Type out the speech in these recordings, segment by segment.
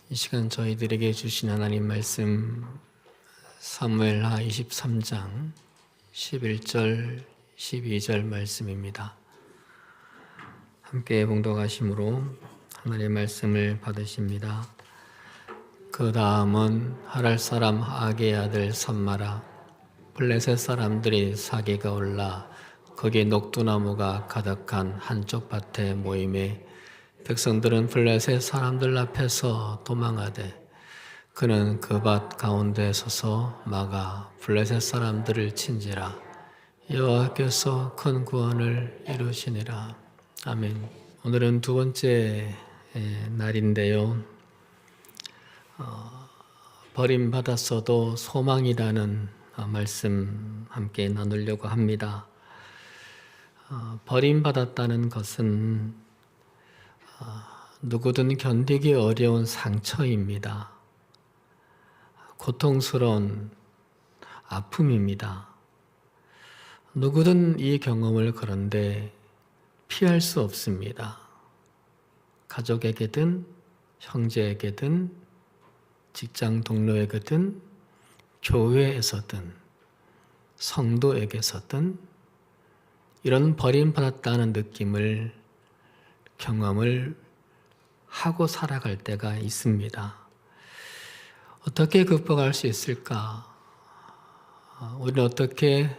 이 시간 저희들에게 주신 하나님 말씀 사무엘하 23장 11절 12절 말씀입니다. 함께 봉독하심으로 하나님의 말씀을 받으십니다. 그 다음은 하랄 사람 아게의 아들 삼마라 블레셋 사람들이 사기가 올라 거기 녹두나무가 가득한 한쪽 밭에 모임에 백성들은 블레셋 사람들 앞에서 도망하되 그는 그 밭 가운데 서서 막아 블레셋 사람들을 친지라. 여호와께서 큰 구원을 이루시니라. 아멘. 오늘은 두 번째 날인데요. 버림받았어도 소망이라는 말씀 함께 나누려고 합니다. 버림받았다는 것은 누구든 견디기 어려운 상처입니다. 고통스러운 아픔입니다. 누구든 이 경험을 그런데 피할 수 없습니다. 가족에게든 형제에게든 직장 동료에게든 교회에서든 성도에게서든 이런 버림받았다는 느낌을 경험을 하고 살아갈 때가 있습니다. 어떻게 극복할 수 있을까? 우리는 어떻게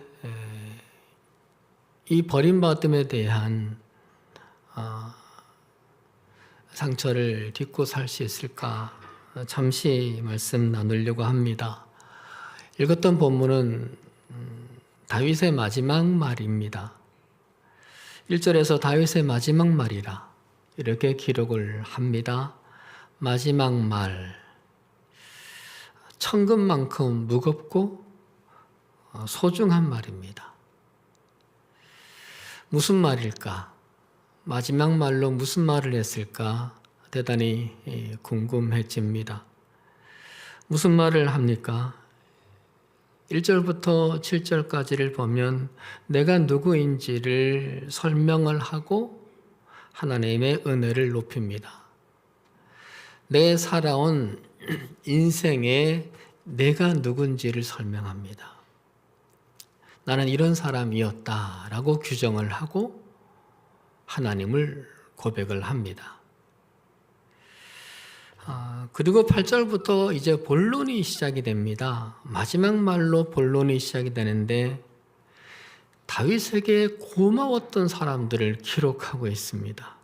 이 버림받음에 대한 상처를 딛고 살 수 있을까? 잠시 말씀 나누려고 합니다. 읽었던 본문은 다윗의 마지막 말입니다. 1절에서 다윗의 마지막 말이라 이렇게 기록을 합니다. 마지막 말, 천금만큼 무겁고 소중한 말입니다. 무슨 말일까? 마지막 말로 무슨 말을 했을까? 대단히 궁금해집니다. 무슨 말을 합니까? 1절부터 7절까지를 보면 내가 누구인지를 설명을 하고 하나님의 은혜를 높입니다. 내 살아온 인생에 내가 누군지를 설명합니다. 나는 이런 사람이었다라고 규정을 하고 하나님을 고백을 합니다. 그리고 8절부터 이제 본론이 시작이 됩니다. 마지막 말로 본론이 시작이 되는데 다윗에게 고마웠던 사람들을 기록하고 있습니다.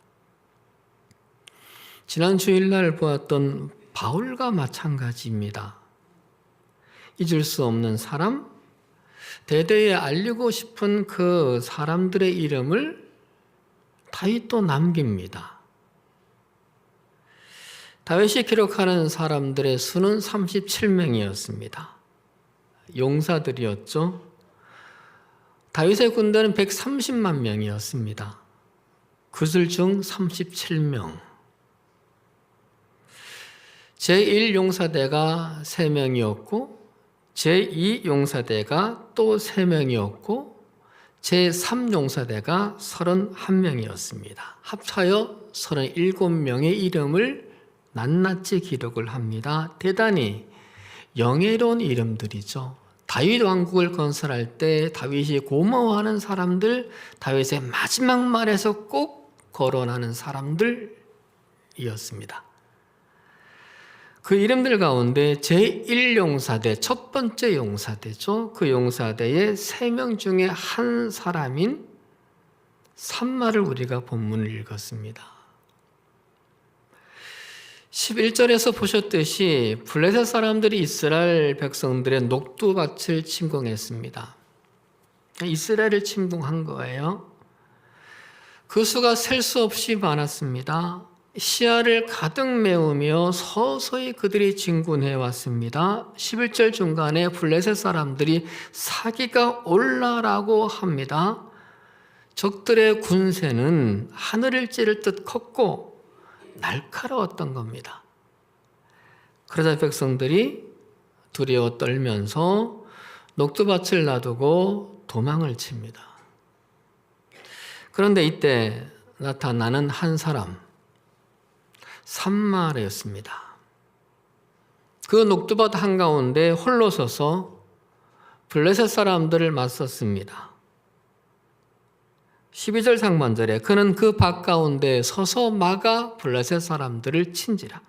지난 주일날 보았던 바울과 마찬가지입니다. 잊을 수 없는 사람, 대대에 알리고 싶은 그 사람들의 이름을 다윗도 남깁니다. 다윗이 기록하는 사람들의 수는 37명이었습니다. 용사들이었죠. 다윗의 군대는 130만 명이었습니다. 그들 중 37명. 제1용사대가 3명이었고 제2용사대가 또 3명이었고 제3용사대가 31명이었습니다. 합하여 37명의 이름을 낱낱이 기록을 합니다. 대단히 영예로운 이름들이죠. 다윗 왕국을 건설할 때 다윗이 고마워하는 사람들, 다윗의 마지막 말에서 꼭 거론하는 사람들이었습니다. 그 이름들 가운데 제1용사대, 첫 번째 용사대죠. 그 용사대의 3명 중에 한 사람인 삼마를 우리가 본문을 읽었습니다. 11절에서 보셨듯이 블레셋 사람들이 이스라엘 백성들의 녹두밭을 침공했습니다. 이스라엘을 침공한 거예요. 그 수가 셀 수 없이 많았습니다. 시야를 가득 메우며 서서히 그들이 진군해 왔습니다. 11절 중간에 블레셋 사람들이 사기가 올라라고 합니다. 적들의 군세는 하늘을 찌를 듯 컸고 날카로웠던 겁니다. 그러자 백성들이 두려워 떨면서 녹두밭을 놔두고 도망을 칩니다. 그런데 이때 나타나는 한 사람, 삼마라였습니다. 그 녹두밭 한가운데 홀로 서서 블레셋 사람들을 맞섰습니다. 12절 상반절에 그는 그 밭 가운데 서서 막아 블레셋 사람들을 친지라.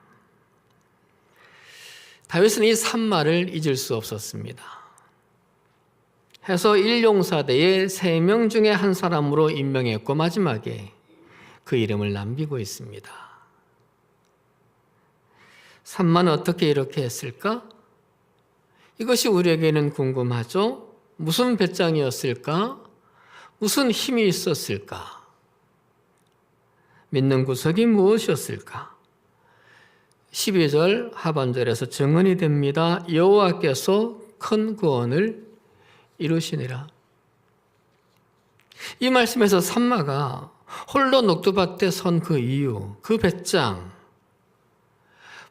다윗은 이 산마를 잊을 수 없었습니다. 해서 1용사대에 3명 중에 한 사람으로 임명했고 마지막에 그 이름을 남기고 있습니다. 산마는 어떻게 이렇게 했을까? 이것이 우리에게는 궁금하죠? 무슨 배짱이었을까? 무슨 힘이 있었을까? 믿는 구석이 무엇이었을까? 12절 하반절에서 증언이 됩니다. 여호와께서 큰 구원을 이루시니라. 이 말씀에서 산마가 홀로 녹두밭에 선 그 이유, 그 배짱,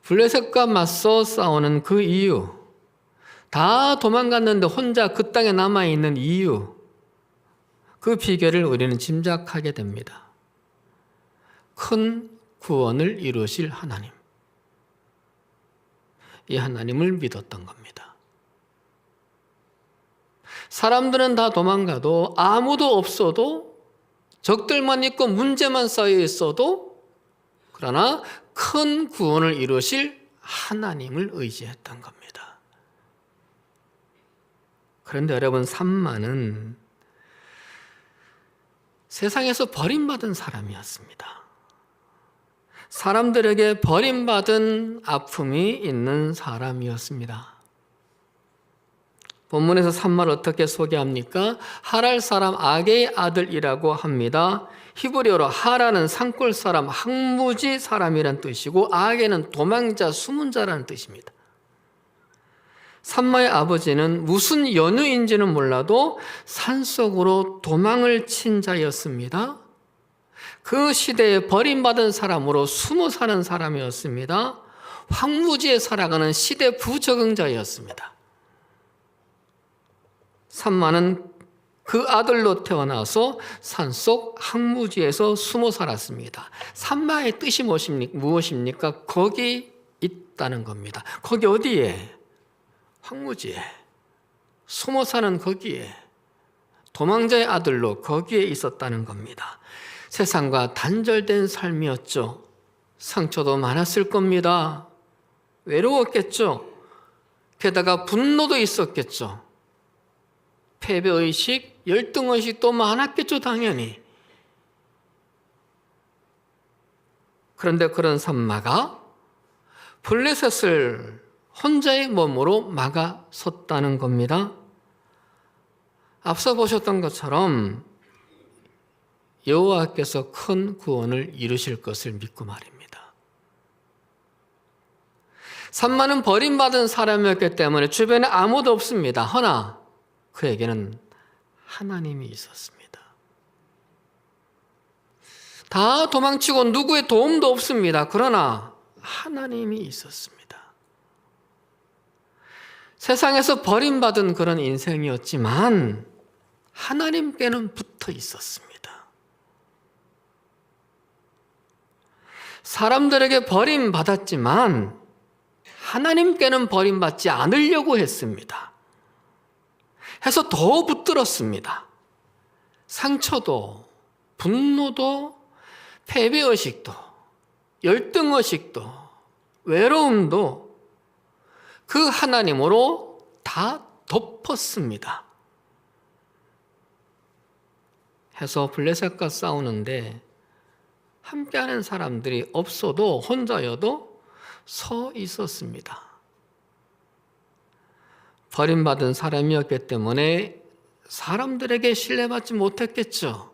블레셋과 맞서 싸우는 그 이유, 다 도망갔는데 혼자 그 땅에 남아있는 이유, 그 비결을 우리는 짐작하게 됩니다. 큰 구원을 이루실 하나님. 이 하나님을 믿었던 겁니다. 사람들은 다 도망가도 아무도 없어도 적들만 있고 문제만 쌓여 있어도 그러나 큰 구원을 이루실 하나님을 의지했던 겁니다. 그런데 여러분, 산마는 세상에서 버림받은 사람이었습니다. 사람들에게 버림받은 아픔이 있는 사람이었습니다. 본문에서 산마를 어떻게 소개합니까? 하랄 사람 아게의 아들이라고 합니다. 히브리어로 하라는 산골 사람, 항무지 사람이란 뜻이고 아게는 도망자, 숨은 자라는 뜻입니다. 산마의 아버지는 무슨 연유인지는 몰라도 산속으로 도망을 친 자였습니다. 그 시대에 버림받은 사람으로 숨어 사는 사람이었습니다. 황무지에 살아가는 시대 부적응자였습니다. 산마는 그 아들로 태어나서 산속 항무지에서 숨어 살았습니다. 산마의 뜻이 무엇입니까? 거기 있다는 겁니다. 거기 어디에? 황무지에. 숨어 사는 거기에. 도망자의 아들로 거기에 있었다는 겁니다. 세상과 단절된 삶이었죠. 상처도 많았을 겁니다. 외로웠겠죠. 게다가 분노도 있었겠죠. 패배의식, 열등의식도 많았겠죠, 당연히. 그런데 그런 산마가 블레셋을 혼자의 몸으로 막아섰다는 겁니다. 앞서 보셨던 것처럼 여호와께서 큰 구원을 이루실 것을 믿고 말입니다. 산마는 버림받은 사람이었기 때문에 주변에 아무도 없습니다. 허나 그에게는 하나님이 있었습니다. 다 도망치고 누구의 도움도 없습니다. 그러나 하나님이 있었습니다. 세상에서 버림받은 그런 인생이었지만 하나님께는 붙어 있었습니다. 사람들에게 버림받았지만 하나님께는 버림받지 않으려고 했습니다. 해서 더 붙들었습니다. 상처도, 분노도, 패배의식도, 열등의식도, 외로움도 그 하나님으로 다 덮었습니다. 해서 블레셋과 싸우는데 함께하는 사람들이 없어도 혼자여도 서 있었습니다. 버림받은 사람이었기 때문에 사람들에게 신뢰받지 못했겠죠.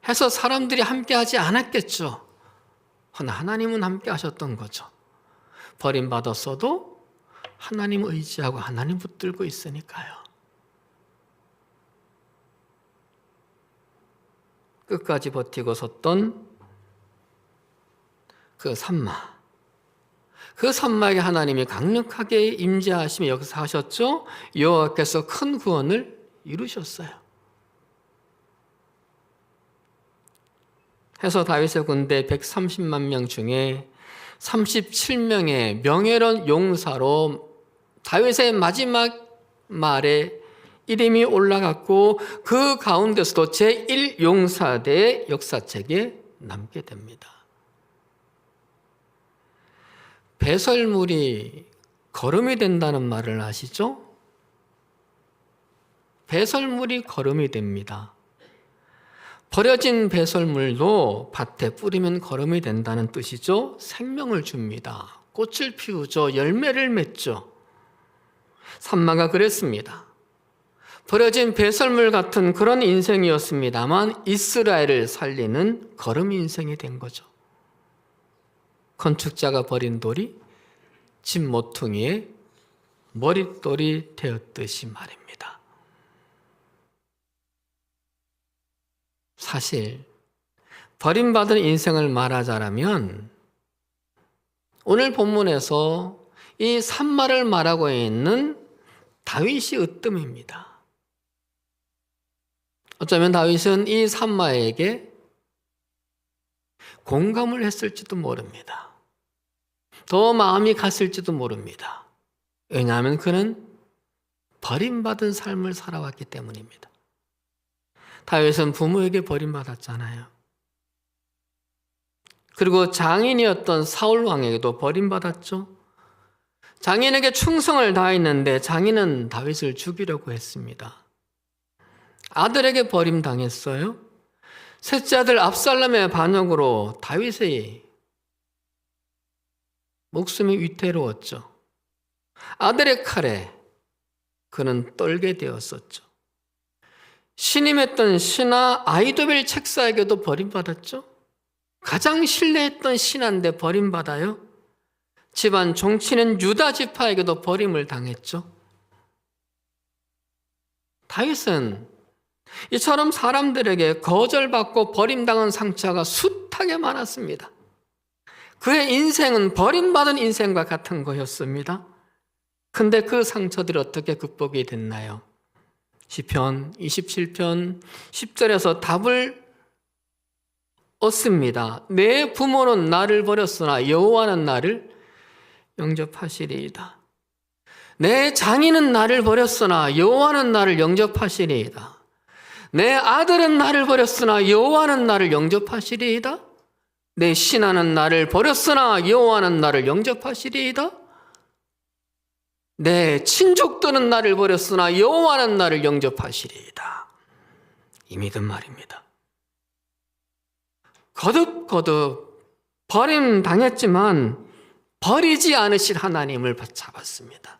해서 사람들이 함께하지 않았겠죠. 그러나 하나님은 함께하셨던 거죠. 버림받았어도 하나님 의지하고 하나님 붙들고 있으니까요. 끝까지 버티고 섰던 그 산마. 그 산마에게 하나님이 강력하게 임재하시며 역사하셨죠. 여호와께서 큰 구원을 이루셨어요. 해서 다윗의 군대 130만 명 중에 37명의 명예로운 용사로 다윗의 마지막 말에 이름이 올라갔고 그 가운데서도 제1용사대의 역사책에 남게 됩니다. 배설물이 거름이 된다는 말을 아시죠? 배설물이 거름이 됩니다. 버려진 배설물도 밭에 뿌리면 거름이 된다는 뜻이죠. 생명을 줍니다. 꽃을 피우죠. 열매를 맺죠. 산마가 그랬습니다. 버려진 배설물 같은 그런 인생이었습니다만 이스라엘을 살리는 거름 인생이 된 거죠. 건축자가 버린 돌이 집 모퉁이에 머릿돌이 되었듯이 말입니다. 사실 버림받은 인생을 말하자면 오늘 본문에서 이 산마를 말하고 있는 다윗이 으뜸입니다. 어쩌면 다윗은 이 산마에게 공감을 했을지도 모릅니다. 더 마음이 갔을지도 모릅니다. 왜냐하면 그는 버림받은 삶을 살아왔기 때문입니다. 다윗은 부모에게 버림받았잖아요. 그리고 장인이었던 사울 왕에게도 버림받았죠. 장인에게 충성을 다했는데 장인은 다윗을 죽이려고 했습니다. 아들에게 버림당했어요. 셋째 아들 압살롬의 반역으로 다윗의 목숨이 위태로웠죠. 아들의 칼에 그는 떨게 되었었죠. 신임했던 신하 아히도벨 책사에게도 버림받았죠. 가장 신뢰했던 신하인데 버림받아요. 집안 종치는 유다 지파에게도 버림을 당했죠. 다윗은 이처럼 사람들에게 거절받고 버림당한 상처가 숱하게 많았습니다. 그의 인생은 버림받은 인생과 같은 거였습니다. 근데 그 상처들이 어떻게 극복이 됐나요? 시편 27편 10절에서 답을 얻습니다. 내 부모는 나를 버렸으나 여호와는 나를 영접하시리이다. 내 장인은 나를 버렸으나 여호와는 나를 영접하시리이다. 내 아들은 나를 버렸으나 여호와는 나를 영접하시리이다. 내 신하는 나를 버렸으나 여호와는 나를 영접하시리이다. 내 친족들은 나를 버렸으나 여호와는 나를 영접하시리이다. 이 믿음 말입니다. 거듭거듭 버림당했지만 버리지 않으실 하나님을 잡았습니다.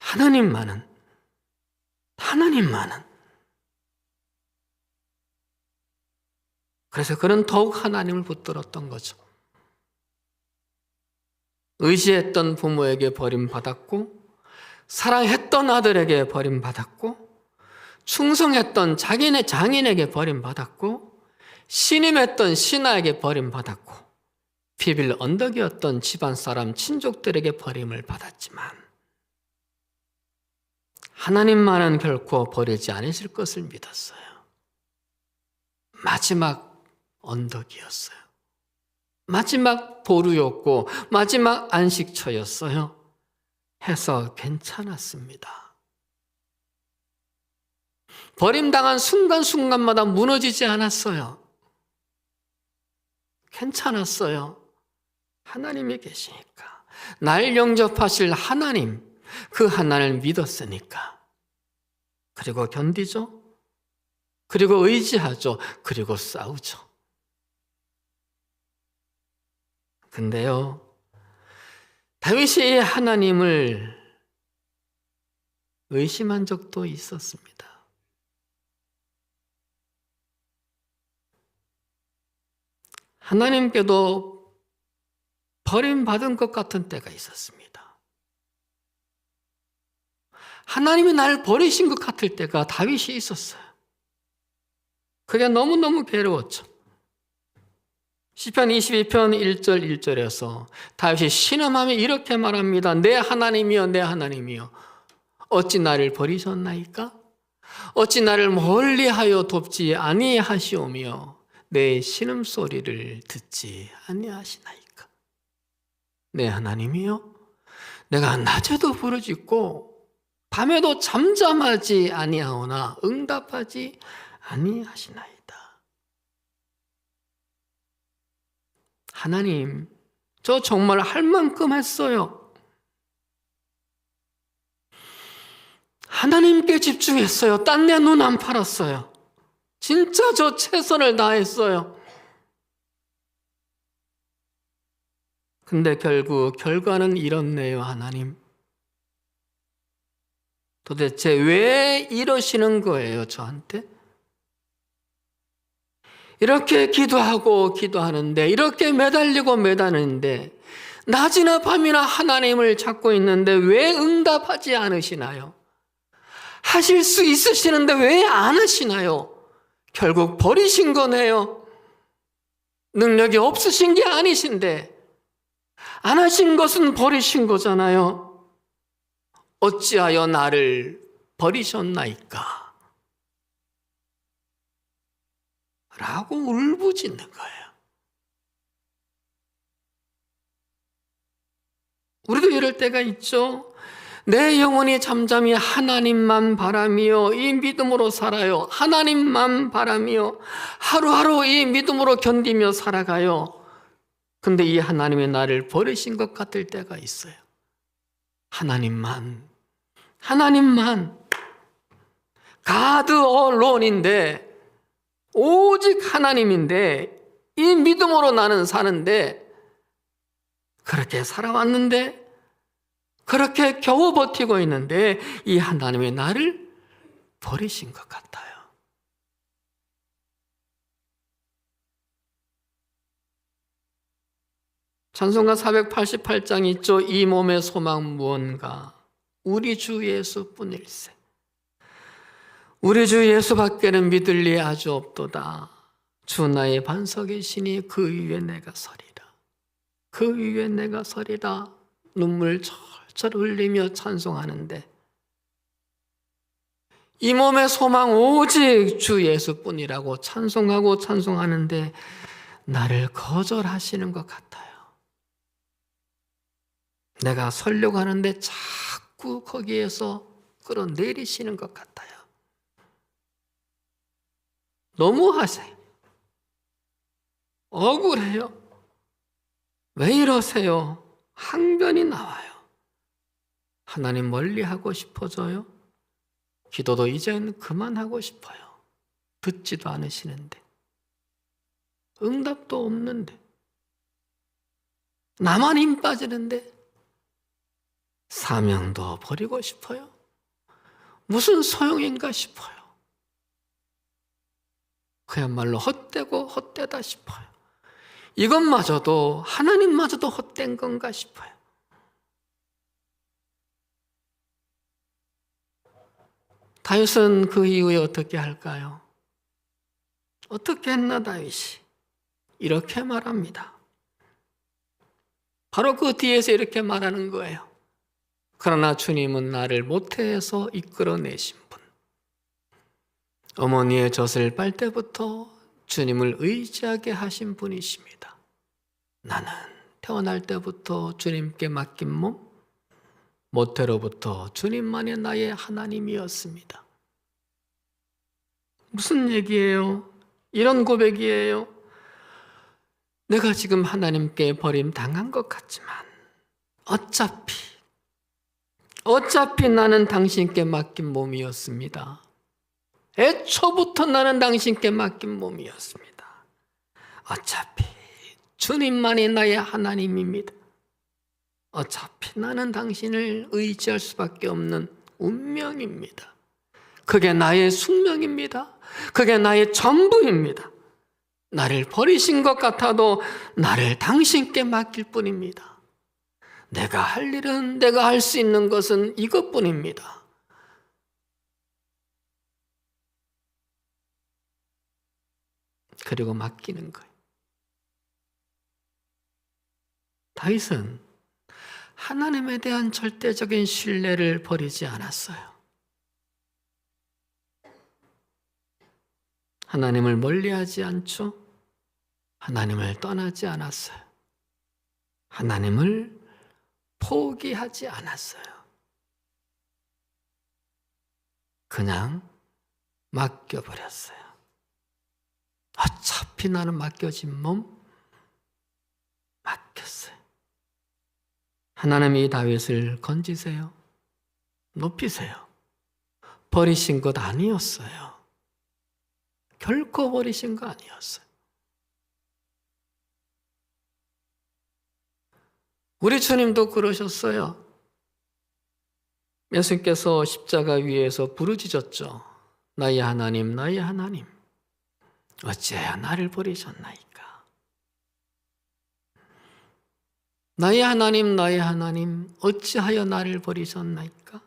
하나님만은 그래서 그는 더욱 하나님을 붙들었던 거죠. 의지했던 부모에게 버림받았고 사랑했던 아들에게 버림받았고 충성했던 자기네 장인에게 버림받았고 신임했던 신하에게 버림받았고 비빌 언덕이었던 집안 사람 친족들에게 버림을 받았지만 하나님만은 결코 버리지 않으실 것을 믿었어요. 마지막 언덕이었어요. 마지막 보루였고 마지막 안식처였어요. 해서 괜찮았습니다. 버림당한 순간순간마다 무너지지 않았어요. 괜찮았어요. 하나님이 계시니까. 날 영접하실 하나님, 그 하나님을 믿었으니까. 그리고 견디죠. 그리고 의지하죠. 그리고 싸우죠. 근데요, 다윗이 하나님을 의심한 적도 있었습니다. 하나님께도 버림받은 것 같은 때가 있었습니다. 하나님이 나를 버리신 것 같을 때가 다윗이 있었어요. 그게 너무너무 괴로웠죠. 시편 22편 1절 1절에서 다윗이 신음하며 이렇게 말합니다. 내 하나님이여 내 하나님이여 어찌 나를 버리셨나이까? 어찌 나를 멀리하여 돕지 아니하시오며 내 신음소리를 듣지 아니하시나이까. 내 하나님이여, 내가 낮에도 부르짖고 밤에도 잠잠하지 아니하오나 응답하지 아니하시나이다. 하나님, 저 정말 할 만큼 했어요. 하나님께 집중했어요. 딴 데 눈 안 팔았어요. 진짜 저 최선을 다했어요. 근데 결국 결과는 이렇네요. 하나님, 도대체 왜 이러시는 거예요, 저한테? 이렇게 기도하고 기도하는데, 이렇게 매달리고 매달리는데, 낮이나 밤이나 하나님을 찾고 있는데 왜 응답하지 않으시나요? 하실 수 있으시는데 왜 안 하시나요? 결국 버리신 거네요. 능력이 없으신 게 아니신데 안 하신 것은 버리신 거잖아요. 어찌하여 나를 버리셨나이까? 라고 울부짖는 거예요. 우리도 이럴 때가 있죠. 내 영혼이 잠잠히 하나님만 바라며 이 믿음으로 살아요. 하나님만 바라며 하루하루 이 믿음으로 견디며 살아가요. 근데 이 하나님의 나를 버리신 것 같을 때가 있어요. 하나님만 God alone인데, 오직 하나님인데 이 믿음으로 나는 사는데, 그렇게 살아왔는데, 그렇게 겨우 버티고 있는데 이 하나님의 나를 버리신 것 같아요. 찬송가 488장 있죠. 이 몸의 소망 무언가 우리 주 예수뿐일세. 우리 주 예수밖에는 믿을 리 아주 없도다. 주 나의 반석이시니 그 위에 내가 서리라. 그 위에 내가 서리라. 눈물 철철 흘리며 찬송하는데, 이 몸의 소망 오직 주 예수뿐이라고 찬송하고 찬송하는데 나를 거절하시는 것 같아요. 내가 서려고 하는데 자꾸 거기에서 끌어내리시는 것 같아요. 너무하세요. 억울해요. 왜 이러세요? 항변이 나와요. 하나님 멀리하고 싶어져요? 기도도 이젠 그만하고 싶어요. 듣지도 않으시는데, 응답도 없는데, 나만 힘 빠지는데, 사명도 버리고 싶어요. 무슨 소용인가 싶어요. 그야말로 헛되고 헛되다 싶어요. 이것마저도, 하나님마저도 헛된 건가 싶어요. 다윗은 그 이후에 어떻게 할까요? 어떻게 했나 다윗이? 이렇게 말합니다. 바로 그 뒤에서 이렇게 말하는 거예요. 그러나 주님은 나를 모태에서 이끌어내신 분. 어머니의 젖을 빨 때부터 주님을 의지하게 하신 분이십니다. 나는 태어날 때부터 주님께 맡긴 몸, 모태로부터 주님만이 나의 하나님이었습니다. 무슨 얘기예요? 이런 고백이에요. 내가 지금 하나님께 버림당한 것 같지만 어차피 나는 당신께 맡긴 몸이었습니다. 애초부터 나는 당신께 맡긴 몸이었습니다. 어차피 주님만이 나의 하나님입니다. 어차피 나는 당신을 의지할 수밖에 없는 운명입니다. 그게 나의 숙명입니다. 그게 나의 전부입니다. 나를 버리신 것 같아도 나를 당신께 맡길 뿐입니다. 내가 할 일은, 내가 할 수 있는 것은 이것뿐입니다. 그리고 맡기는 거예요. 다윗은 하나님에 대한 절대적인 신뢰를 버리지 않았어요. 하나님을 멀리하지 않죠. 하나님을 떠나지 않았어요. 하나님을 포기하지 않았어요. 그냥 맡겨버렸어요. 어차피 나는 맡겨진 몸 맡겼어요. 하나님이 다윗을 건지세요. 높이세요. 버리신 것 아니었어요. 결코 버리신 거 아니었어요. 우리 주님도 그러셨어요. 예수님께서 십자가 위에서 부르짖었죠. 나의 하나님, 나의 하나님, 어찌하여 나를 버리셨나이까? 나의 하나님, 나의 하나님, 어찌하여 나를 버리셨나이까?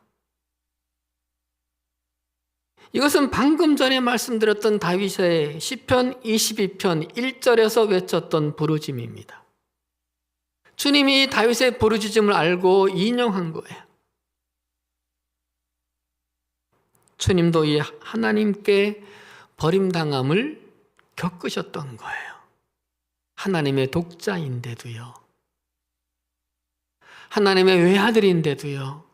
이것은 방금 전에 말씀드렸던 다윗의 시편 22편 1절에서 외쳤던 부르짖음입니다. 주님이 다윗의 부르짖음을 알고 인용한 거예요. 주님도 이 하나님께 버림당함을 겪으셨던 거예요. 하나님의 독자인데도요. 하나님의 외아들인데도요.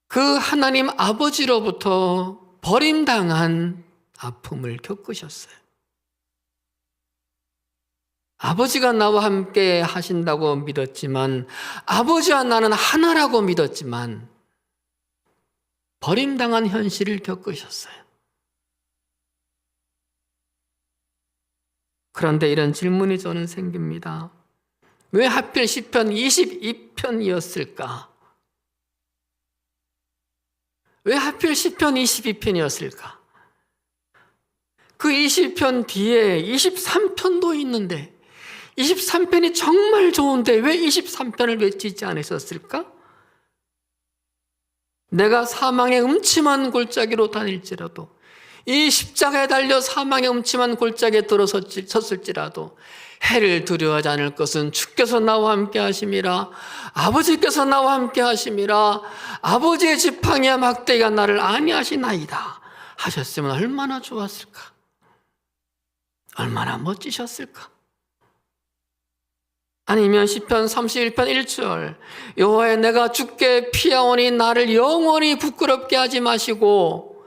그 하나님 아버지로부터 버림당한 아픔을 겪으셨어요. 아버지가 나와 함께 하신다고 믿었지만, 아버지와 나는 하나라고 믿었지만 버림당한 현실을 겪으셨어요. 그런데 이런 질문이 저는 생깁니다. 왜 하필 시편 22편이었을까? 왜 하필 시편 22편이었을까? 그 20편 뒤에 23편도 있는데 23편이 정말 좋은데 왜 23편을 외치지 않으셨을까? 내가 사망의 음침한 골짜기로 다닐지라도, 이 십자가에 달려 사망의 음침한 골짜기에 들어섰을지라도 해를 두려워하지 않을 것은 주께서 나와 함께 하심이라. 아버지께서 나와 함께 하심이라. 아버지의 지팡이와 막대기가 나를 안위하시나이다 하셨으면 얼마나 좋았을까? 얼마나 멋지셨을까? 아니면 시편 31편 1절, 여호와여 내가 주께 피하오니 나를 영원히 부끄럽게 하지 마시고,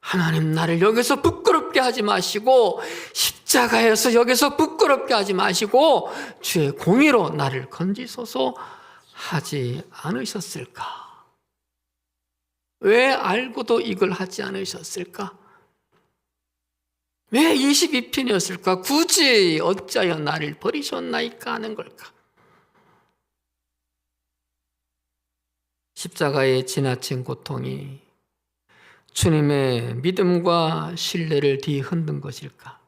하나님 나를 여기서 부끄럽게 하지 마시고, 십자가에서 여기서 부끄럽게 하지 마시고 주의 공의로 나를 건지소서 하지 않으셨을까? 왜 알고도 이걸 하지 않으셨을까? 왜 22편이었을까? 굳이 어찌하여 나를 버리셨나이까 하는 걸까? 십자가의 지나친 고통이 주님의 믿음과 신뢰를 뒤흔든 것일까?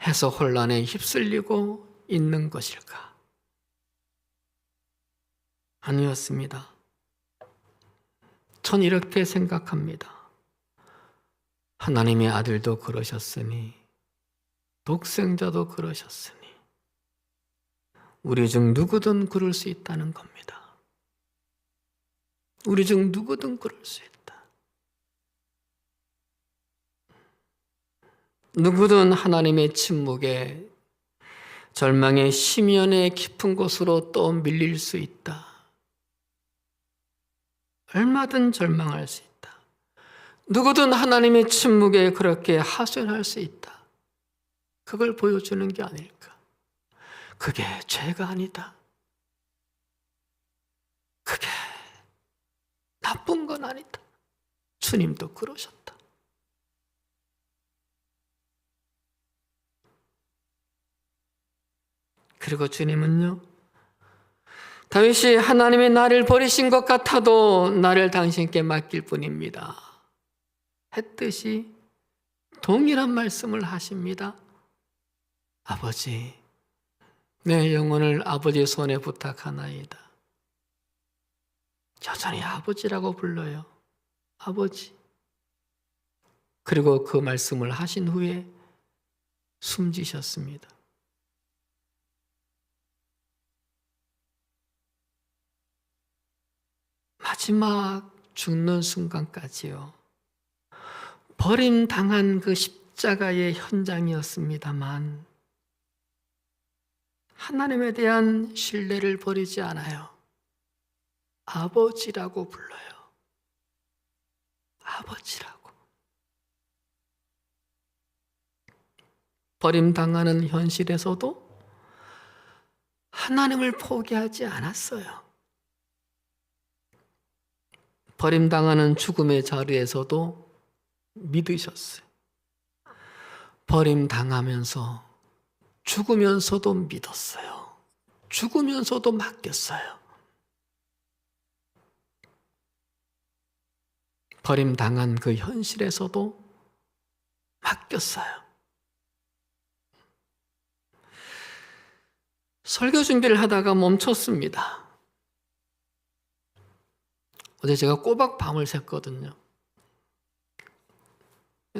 해서 혼란에 휩쓸리고 있는 것일까? 아니었습니다. 전 이렇게 생각합니다. 하나님의 아들도 그러셨으니, 독생자도 그러셨으니, 우리 중 누구든 그럴 수 있다는 겁니다. 우리 중 누구든 그럴 수 있다. 누구든 하나님의 침묵에, 절망의 심연의 깊은 곳으로 또 밀릴 수 있다. 얼마든 절망할 수 있다. 누구든 하나님의 침묵에 그렇게 하소연할 수 있다. 그걸 보여주는 게 아닐까? 그게 죄가 아니다. 그게 나쁜 건 아니다. 주님도 그러셨다. 그리고 주님은요, 다윗이 하나님이 나를 버리신 것 같아도 나를 당신께 맡길 뿐입니다 했듯이 동일한 말씀을 하십니다. 아버지, 내 영혼을 아버지의 손에 부탁하나이다. 여전히 아버지라고 불러요. 아버지. 그리고 그 말씀을 하신 후에 숨지셨습니다. 마지막 죽는 순간까지요, 버림당한 그 십자가의 현장이었습니다만 하나님에 대한 신뢰를 버리지 않아요. 아버지라고 불러요. 아버지라고. 버림당하는 현실에서도 하나님을 포기하지 않았어요. 버림당하는 죽음의 자리에서도 믿으셨어요. 버림당하면서 죽으면서도 믿었어요. 죽으면서도 맡겼어요. 버림당한 그 현실에서도 맡겼어요. 설교 준비를 하다가 멈췄습니다. 어제 제가 꼬박 밤을 샜거든요.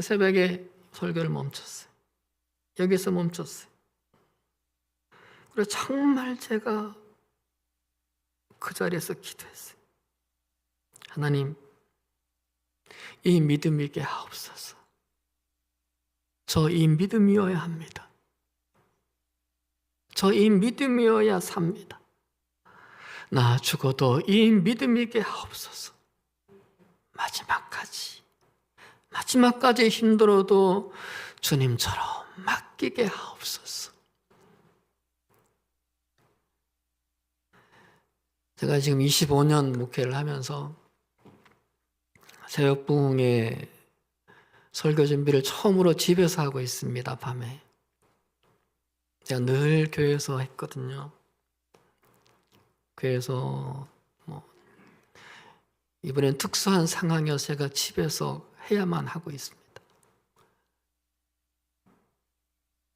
새벽에 설교를 멈췄어요. 여기서 멈췄어요. 그래서 정말 제가 그 자리에서 기도했어요. 하나님, 이 믿음이게 하옵소서. 저 이 믿음이어야 합니다. 저 이 믿음이어야 삽니다. 나 죽어도 이 믿음이게 하옵소서. 마지막까지 힘들어도 주님처럼 맡기게 하옵소서. 제가 지금 25년 목회를 하면서 새벽 부흥의 설교 준비를 처음으로 집에서 하고 있습니다. 밤에. 제가 늘 교회에서 했거든요. 교회에서 이번엔 특수한 상황이어서 제가 집에서 해야만 하고 있습니다.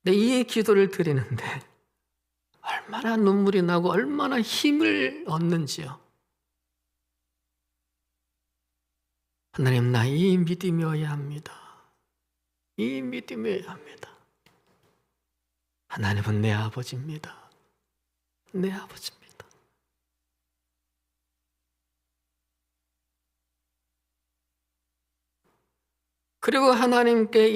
근데 이 기도를 드리는데 얼마나 눈물이 나고 얼마나 힘을 얻는지요. 하나님, 나 이 믿음이어야 합니다. 이 믿음이어야 합니다. 하나님은 내 아버지입니다. 내 아버지입니다. 그리고 하나님께서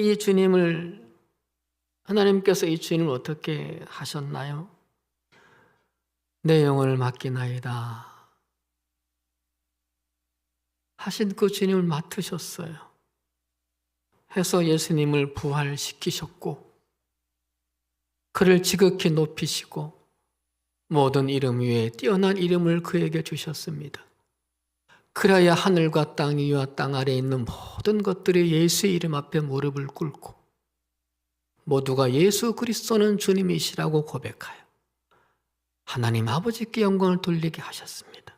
이 주님을 어떻게 하셨나요? 내 영혼을 맡기나이다 하신 그 주님을 맡으셨어요. 해서 예수님을 부활시키셨고 그를 지극히 높이시고 모든 이름 위에 뛰어난 이름을 그에게 주셨습니다. 그래야 하늘과 땅 위와 땅 아래에 있는 모든 것들이 예수의 이름 앞에 무릎을 꿇고 모두가 예수 그리스도는 주님이시라고 고백하여 하나님 아버지께 영광을 돌리게 하셨습니다.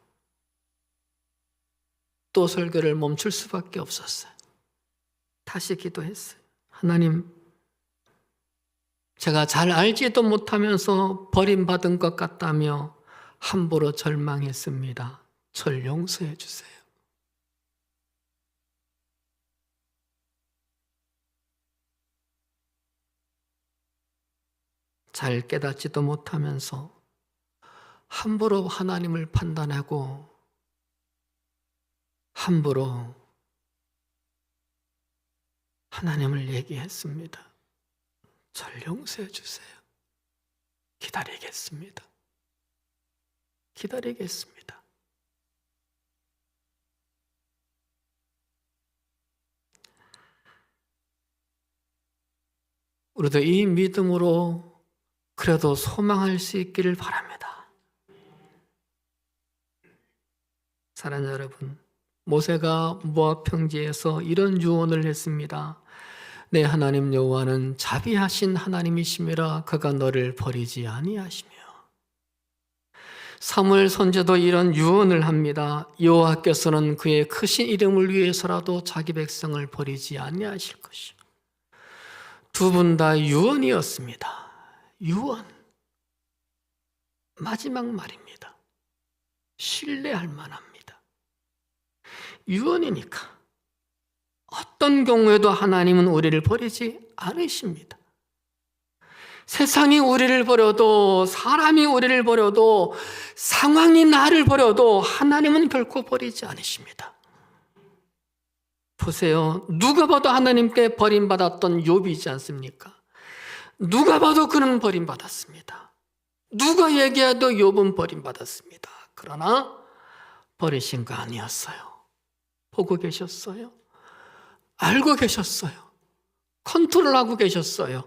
또 설교를 멈출 수밖에 없었어요. 다시 기도했어요. 하나님, 제가 잘 알지도 못하면서 버림받은 것 같다며 함부로 절망했습니다. 저를 용서해 주세요. 잘 깨닫지도 못하면서 함부로 하나님을 판단하고 함부로 하나님을 얘기했습니다. 저를 용서해 주세요. 기다리겠습니다. 기다리겠습니다. 우리도 이 믿음으로 그래도 소망할 수 있기를 바랍니다. 사랑하는 여러분, 모세가 모압 평지에서 이런 유언을 했습니다. 내 하나님 여호와는 자비하신 하나님이시미라. 그가 너를 버리지 아니하시며. 사무엘 선지자도 이런 유언을 합니다. 여호와께서는 그의 크신 이름을 위해서라도 자기 백성을 버리지 아니하실 것이요. 두 분 다 유언이었습니다. 유언. 마지막 말입니다. 신뢰할 만합니다. 유언이니까 어떤 경우에도 하나님은 우리를 버리지 않으십니다. 세상이 우리를 버려도, 사람이 우리를 버려도, 상황이 나를 버려도 하나님은 결코 버리지 않으십니다. 보세요. 누가 봐도 하나님께 버림받았던 욥이지 않습니까? 누가 봐도 그는 버림받았습니다. 누가 얘기해도 욥은 버림받았습니다. 그러나 버리신 거 아니었어요. 보고 계셨어요. 알고 계셨어요. 컨트롤하고 계셨어요.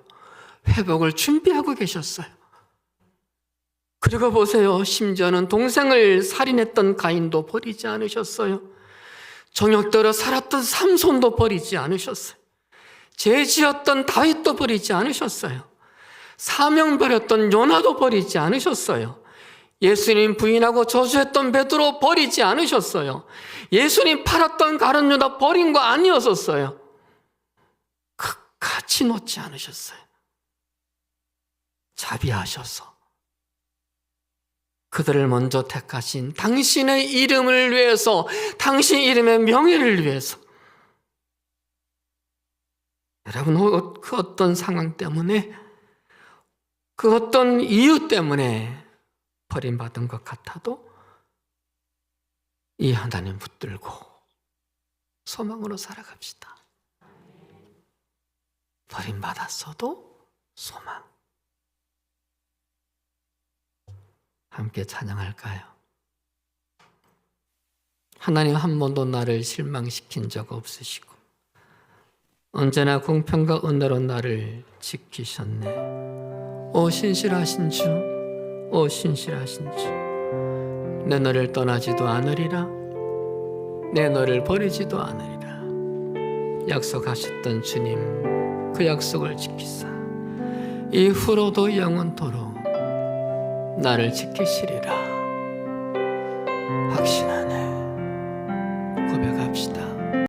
회복을 준비하고 계셨어요. 그리고 보세요. 심지어는 동생을 살인했던 가인도 버리지 않으셨어요. 정욕대로 살았던 삼손도 버리지 않으셨어요. 죄 지었던 다윗도 버리지 않으셨어요. 사명 버렸던 요나도 버리지 않으셨어요. 예수님 부인하고 저주했던 베드로 버리지 않으셨어요. 예수님 팔았던 가룟 유다 버린 거 아니었었어요. 끝까지 놓지 않으셨어요. 자비하셔서 그들을 먼저 택하신 당신의 이름을 위해서, 당신 이름의 명예를 위해서. 여러분, 그 어떤 상황 때문에, 그 어떤 이유 때문에 버림받은 것 같아도 이 하나님 붙들고 소망으로 살아갑시다. 버림받았어도 소망. 함께 찬양할까요? 하나님 한 번도 나를 실망시킨 적 없으시고 언제나 공평과 은혜로 나를 지키셨네. 오 신실하신 주, 오 신실하신 주, 내 너를 떠나지도 않으리라, 내 너를 버리지도 않으리라. 약속하셨던 주님, 그 약속을 지키사 이후로도 영원토록 나를 지키시리라.